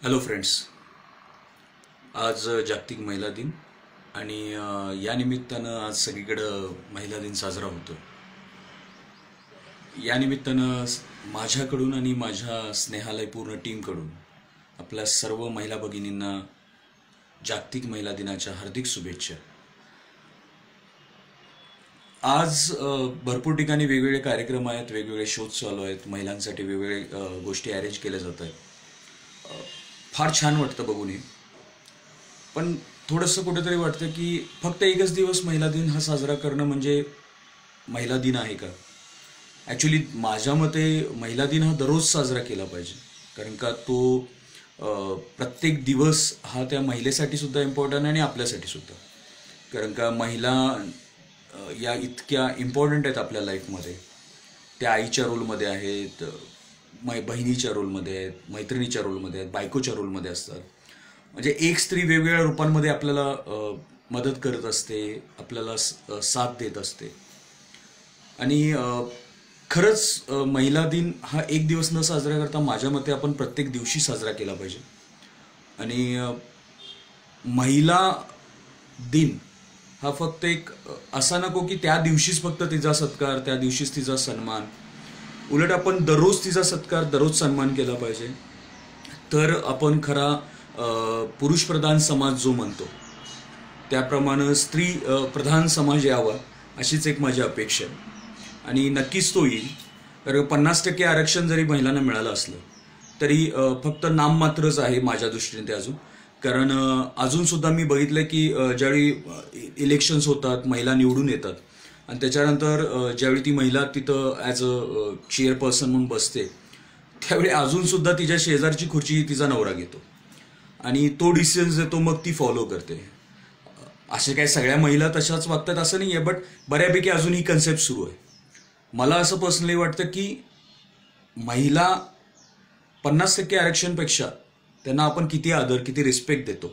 Hello friends, आज जागतिक महिला दिन आणि या निमित्तानं आज सगळीकडं महिला दिन साजरा होतो. या निमित्तानं माझ्याकडून आणि माझ्या स्नेहालय पूर्ण टीमकडून आपल्या सर्व महिला भगिनींना जागतिक महिला दिनाच्या हार्दिक शुभेच्छा. आज भरपूर ठिकाणी वेगवेगळे कार्यक्रम आहेत, वेगवेगळे शोज चालू आहेत, महिलांसाठी वेगवेगळे गोष्टी अरेंज केल्या जात आहेत. फार छान वाटतं बघून हे. पण थोडंसं कुठेतरी वाटतं की फक्त एकच दिवस महिला दिन हा साजरा करणं म्हणजे महिला दिन आहे का? ॲक्च्युली माझ्या मते महिला दिन हा दररोज साजरा केला पाहिजे, कारण का तो प्रत्येक दिवस हा त्या महिलेसाठी सुद्धा इम्पॉर्टंट आणि आपल्यासाठी सुद्धा. कारण का महिला या इतक्या इम्पॉर्टंट आहेत आपल्या लाईफमध्ये. त्या आईच्या रोलमध्ये आहेत, बहिणीच्या रोलमध्ये आहेत, मैत्रिणीच्या रोलमध्ये आहेत, बायकोच्या रोलमध्ये असतात. म्हणजे एक स्त्री वेगवेगळ्या रूपांमध्ये आपल्याला मदत करत असते, आपल्याला साथ देत असते. आणि खरंच महिला दिन हा एक दिवस न साजरा करता माझ्या मते आपण प्रत्येक दिवशी साजरा केला पाहिजे. आणि महिला दिन हा फक्त एक असा नको की त्या दिवशीच फक्त तिचा सत्कार, त्या दिवशीच तिचा सन्मान. उलट आपण दररोज तिचा सत्कार, दररोज सन्मान केला पाहिजे. तर आपण खरा पुरुषप्रधान समाज जो म्हणतो त्याप्रमाणे स्त्री प्रधान समाज यावा, अशीच एक माझी अपेक्षा आहे. आणि नक्कीच तो येईल. तर 50% आरक्षण जरी महिलांना मिळालं असलं तरी फक्त नाममात्रच आहे माझ्या दृष्टीने ते अजून. कारण अजूनसुद्धा मी बघितलं की ज्यावेळी इलेक्शन्स होतात, महिला निवडून येतात आणि त्याच्यानंतर ज्यावेळी ती महिला तिथं ॲज अ चेअरपर्सन म्हणून बसते, त्यावेळी अजूनसुद्धा तिच्या शेजारची खुर्ची तिचा नवरा घेतो आणि तो डिसिजन्स देतो, मग ती फॉलो करते. असे काय सगळ्या महिला तशाच वागतात असं नाही आहे, बट बऱ्यापैकी अजून ही कन्सेप्ट सुरू आहे. मला असं पर्सनली वाटतं की महिला 50% आरक्षणपेक्षा त्यांना आपण किती आदर, किती रिस्पेक्ट देतो,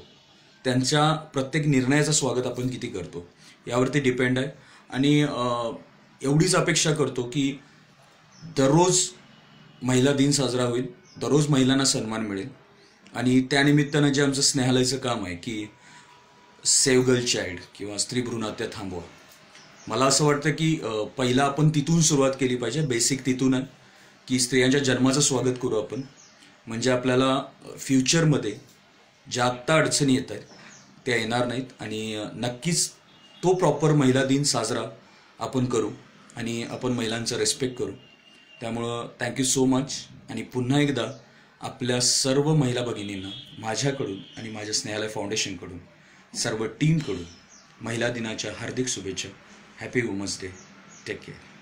त्यांच्या प्रत्येक निर्णयाचं स्वागत आपण किती करतो यावरती डिपेंड आहे. आणि एवढीच अपेक्षा करतो की दररोज महिला दिन साजरा होईल, दररोज महिलांना सन्मान मिळेल. आणि त्यानिमित्तानं जे आमचं स्नेहालयचं काम आहे की सेव्ह गर्ल चाइल्ड किंवा स्त्री भ्रूणहत्या थांबवा, मला असं वाटतं की पहिला आपण तिथून सुरुवात केली पाहिजे. बेसिक तिथून आहे की स्त्रियांच्या जन्माचं स्वागत करू आपण, म्हणजे आपल्याला फ्युचरमध्ये ज्या आत्ता अडचणी येत आहेत त्या येणार नाहीत. आणि नक्कीच तो प्रॉपर महिला दिन साजरा आपण करू आणि आपण महिलांचा रेस्पेक्ट करू. त्यामुळं थँक्यू सो मच. आणि पुन्हा एकदा आपल्या सर्व महिला भगिनींना माझ्याकडून आणि माझ्या स्नेहालय फाउंडेशनकडून, सर्व टीमकडून महिला दिनाच्या हार्दिक शुभेच्छा. Happy women's day. Take care.